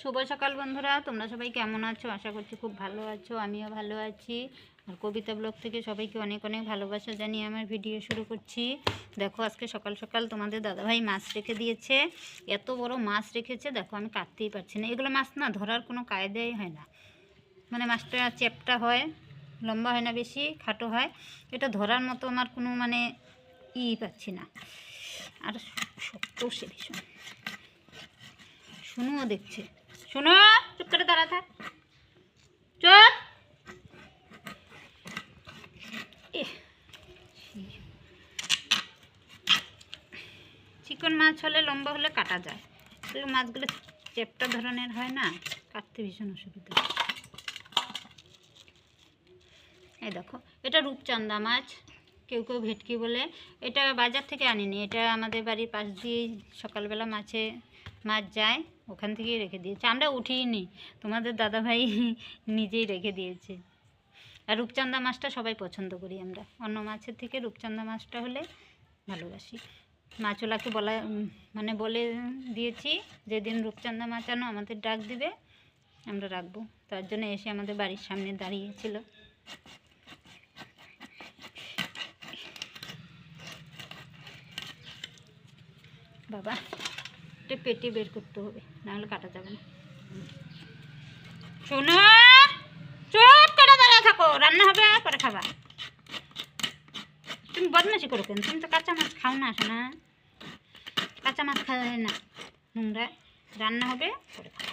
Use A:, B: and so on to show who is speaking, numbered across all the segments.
A: শুভ সকাল বন্ধুরা, তোমরা সবাই কেমন আছো? আশা করছি খুব ভালো আছো। আমিও ভালো আছি। আর কবিতা ব্লগ থেকে সবাইকে অনেক অনেক ভালোবাসা জানিয়ে আমার ভিডিও শুরু করছি। দেখো, আজকে সকাল সকাল তোমাদের দাদাভাই মাছ রেখে দিয়েছে। এত বড় মাছ রেখেছে, দেখো আমি কাটতেই পারছি না। এগুলো মাছ না ধরার কোনো কায়দাই হয় না, মানে মাছটা চ্যাপ্টা হয়, লম্বা হয় না, বেশি খাটো হয়। এটা ধরার মতো আমার কোনো মানে পাচ্ছি না। আর শক্ত সে ভীষণ। শুনুও দেখছে, শোনো, চুপ করে দাঁড়া থাক, চুপ। চিকন মাছ হলে, লম্বা হলে কাটা যায়, এগুলো মাছগুলো চ্যাপ্টা ধরনের হয় না, কাটতে ভীষণ অসুবিধা। এই দেখো, এটা রূপচাঁদা মাছ, কেউ কেউ ভেটকি বলে। এটা বাজার থেকে আনিনি, এটা আমাদের বাড়ির পাশ দিয়ে সকালবেলা মাছ যায়, ওখান থেকেই রেখে দিয়েছে। আমরা উঠিনি, তোমাদের দাদাভাই নিজেই রেখে দিয়েছে। আর রূপচাঁদা মাছটা সবাই পছন্দ করি আমরা, অন্য মাছের থেকে রূপচাঁদা মাছটা হলে ভালোবাসি। মাছওয়ালাকে বলে দিয়েছি, যেদিন রূপচাঁদা মাছ আনো আমাদের ডাক দিবে, আমরা রাখবো। তার জন্য এসে আমাদের বাড়ির সামনে দাঁড়িয়েছিল। বাবা, এটা পেটে বের করতে হবে, নাহলে কাটা যাবে না। শোনো, চুপ করে দাঁড়িয়ে থাকো, রান্না হবে পরে খাবা। তুমি বদমাশি করো কেন? তুমি তো কাঁচা মাছ খাও না, শোনা, কাঁচা মাছ খাওয়া না, নোংরা। রান্না হবে পরে খাবা।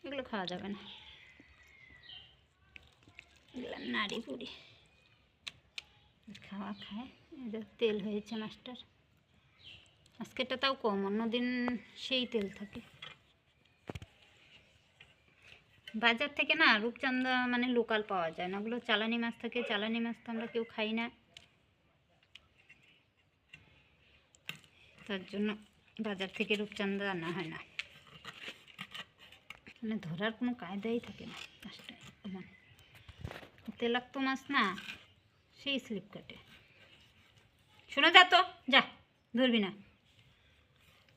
A: এগুলো খাওয়া যাবে না, এগুলো নাড়ি পুড়ি খাওয়া খায়। এদের তেল হয়েছে মাছটার, আজকেটা তাও কম, অন্যদিন সেই তেল থাকে। বাজার থেকে না রূপচাঁদা মানে লোকাল পাওয়া যায় না, ওগুলো চালানি মাছ থাকে। চালানি মাছ তো আমরা কেউ খাই না, তার জন্য বাজার থেকে রূপচাঁদা আনা হয় না। মানে ধরার কোনো কায়দাই থাকে না মাছটা, এমন তেলাক্ত মাছ না, সেই স্লিপ কাটে। শোনো, যা তো, যা, ধরবি না,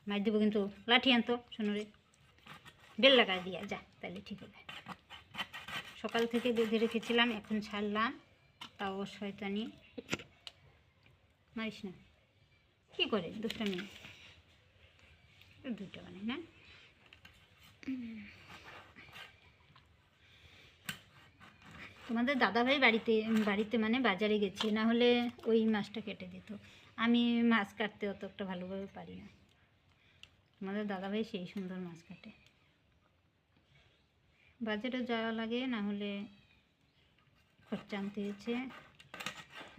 A: মাছ দেবো কিন্তু। লাঠি আনতো, শোনো রে, বেল লাগাই দিয়া যা, তাহলে ঠিক হবে। সকাল থেকে বেঁধে রেখেছিলাম, এখন ছাড়লাম, তাও শয়তানি। মারিস না, কী করে দুষ্টামি, দুটো বানাই না। তোমাদের দাদাভাই বাড়িতে মানে বাজারে গেছি, না হলে ওই মাছটা কেটে দিত। আমি মাছ কাটতে অত একটা ভালোভাবে পারি না। তোমাদের দাদাভাই সেই সুন্দর মাছ কাটে। বাজারে যাওয়া লাগে, না হলে খরচা আনতে হয়েছে।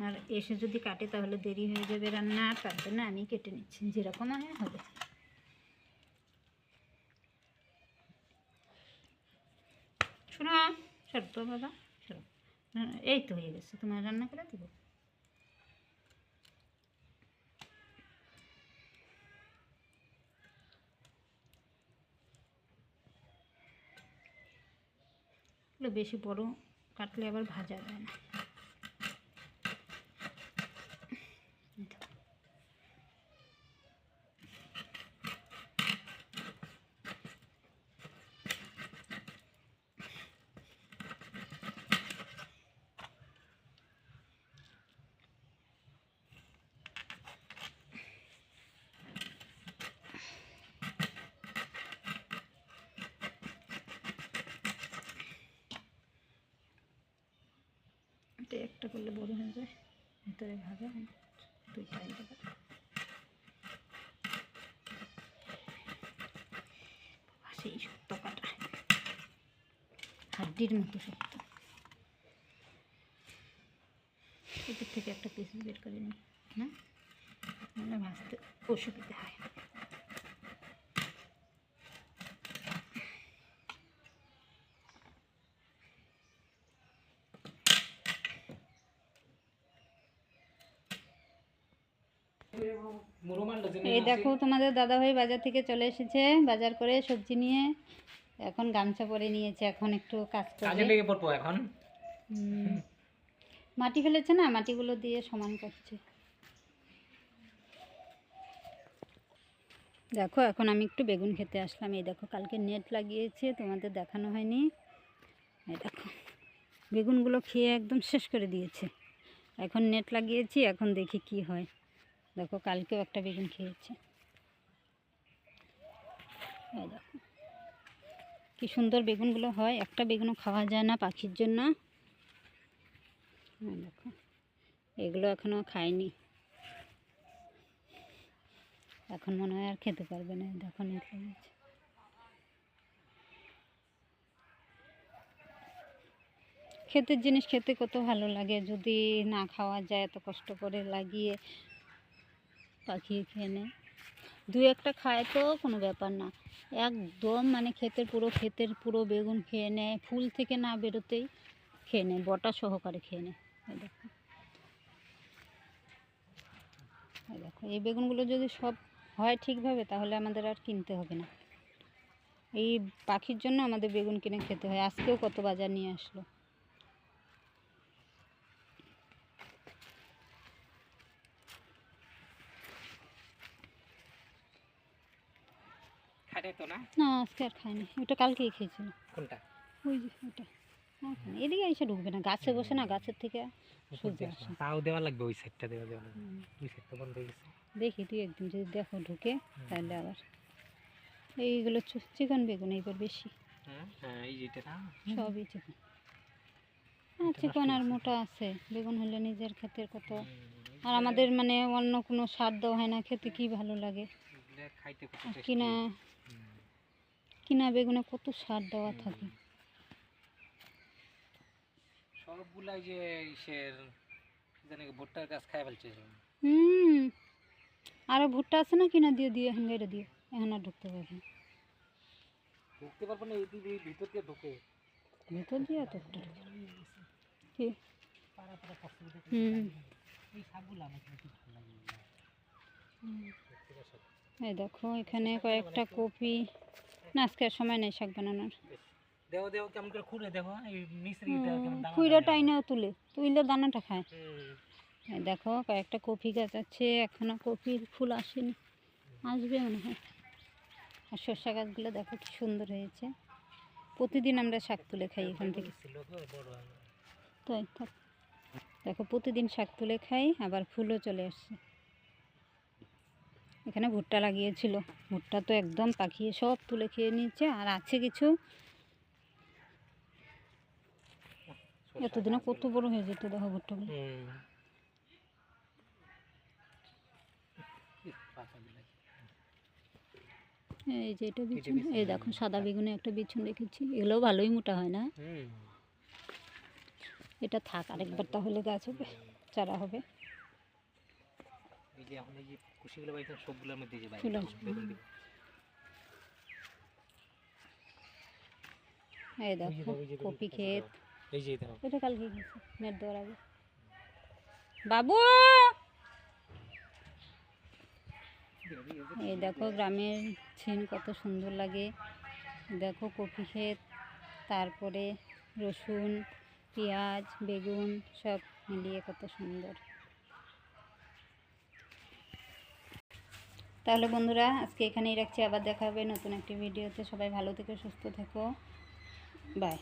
A: আর এসে যদি কাটে তাহলে দেরি হয়ে যাবে রান্না, তার জন্য আমি কেটে নিচ্ছি, যেরকম হয় হবে। শোনো, সরো তো বাবা, সরো। এই তো হয়ে গেছে, তোমার রান্না করে দেবো। এগুলো বেশি বড় কাটলে আবার ভাজা যায় না। এটা একটা করলে বড় হয়ে যায়, ভিতরে ভাজা দুইটা হয়ে যাবে। সেই শক্ত কাটা, হাড্ডির মতো শক্ত। এটার থেকে একটা পিস বের করে নিই, হ্যাঁ, মানে ভাজতে অসুবিধা হয়। এই দেখো, তোমাদের দাদাভাই বাজার থেকে চলে এসেছে, বাজার করে সবজি নিয়ে। এখন গামছা পরে নিয়েছে, এখন একটু কাজ করবে। এখন মাটি ফেলেছে না, মাটিগুলো দিয়ে সমান করছে। দেখো এখন আমি একটু বেগুন খেতে আসলাম। এই দেখো কালকে নেট লাগিয়েছে, তোমাদের দেখানো হয়নি। এই দেখো বেগুনগুলো খেয়ে একদম শেষ করে দিয়েছে। এখন নেট লাগিয়েছি, এখন দেখি কি হয়। দেখো কালকেও একটা বেগুন খেয়েছে। এই দেখো কি সুন্দর বেগুনগুলো হয়, একটা বেগুনও খাওয়া যায় না পাখির জন্য। দেখো এগুলো এখনও খায়নি, এখন মনে হয় আর খেতে পারবে না। দেখো নেট লাগিয়েছে। ক্ষেতের জিনিস খেতে কত ভালো লাগে, যদি না খাওয়া যায় এত কষ্ট করে লাগিয়ে পাখি খেয়ে নেয়। দু একটা খায় তো কোনো ব্যাপার না, একদম মানে ক্ষেতের পুরো বেগুন খেয়ে নেয়, ফুল থেকে না বেরোতেই খেয়ে নেয়, বটা সহকারে খেয়ে নেয়। দেখো এই বেগুনগুলো যদি সব হয় ঠিকভাবে তাহলে আমাদের আর কিনতে হবে না। এই পাখির জন্য আমাদের বেগুন কিনে খেতে হয়। আজকেও কত বাজার নিয়ে আসলো। না আজকে আর খাইনি, ওটা কালকেই খেয়েছিল।
B: কোনটা?
A: ওই যে ওটা এদিকে এসে ঢুকবে না, গাছে বসে না, গাছের থেকে সোজা আসে।
B: তাও দেওয়া লাগবে, ওই সাইডটা দেওয়া লাগবে, ওই সাইডটা বন্ধ হয়ে গেছে।
A: দেখি তুই একদিন যদি দেখো ঢুকে তাহলে আবার। এইগুলো চিকন বেগুন এইবার বেশি,
B: হ্যাঁ এই যেটা না
A: সবই চিকন। হ্যাঁ চিকন আর মোটা আছে বেগুন হলে নিজের ক্ষেতের কত। আর আমাদের মানে অন্য কোনো সার দেওয়া হয় না, খেতে কি ভালো লাগে। কিনা কিনা বেগুনে কত সার দেওয়া থাকে।
B: সবগুলাই যে ইসের জানি ভুট্টার গাছ খাই ফেলছে।
A: আরো ভুট্টা আছে না, কিনা দিয়ে দিয়ে এখন গাড়ি দিয়ে এখন আর ঢুকতে পারবে না।
B: ঢুকতে পারবো না, এই ভিতর দিয়ে ঢুকে
A: ভেতর দিয়ে তো কি এই দেখো এখানে কয়েকটা কপি। না আজকে আর সময় নেই শাক বানানোর।
B: দেখো দেখো কেমন করে খুঁড়ে দেখো, এই নিচের
A: খুঁড়ে টাইনাও তুলে দানাটা খায়। এই দেখো কয়েকটা কপি গাছ আছে, এখনো কপির ফুল আসেনি, আসবে মনে হয়। আর শসা গাছগুলো দেখো কি সুন্দর হয়েছে। প্রতিদিন আমরা শাক তুলে খাই এখান থেকে। তাই থাক, দেখো প্রতিদিন শাক তুলে খাই, আবার ফুলও চলে আসছে। এখানে ভুট্টা লাগিয়েছিল, ভুট্টা তো একদম পাখিয়ে সব তুলে খেয়ে নিয়েছে। আর আছে কিছু, এতদিনে কত বড় হয়ে যেত দেখো ভুট্টাগুলো। এই যে এটা বিছুন, এই দেখো সাদা বেগুনে একটা বিছুন রেখেছি, এগুলোও ভালোই মোটা হয় না। এটা থাক, আরেকবার তাহলে গাছ হবে, চারা হবে। এই দেখো কপি ক্ষেত, এটা কালকে গেছে নেট দেওয়ার আগে। বাবু এই দেখো গ্রামের সিন কত সুন্দর লাগে। দেখো কপি ক্ষেত, তারপরে রসুন, পেঁয়াজ, বেগুন সব মিলিয়ে কত সুন্দর। তাহলে বন্ধুরা আজকে এখানেই রাখছি, আবার দেখা হবে নতুন একটি ভিডিওতে। সবাই ভালো থেকো, সুস্থ থেকো, বাই।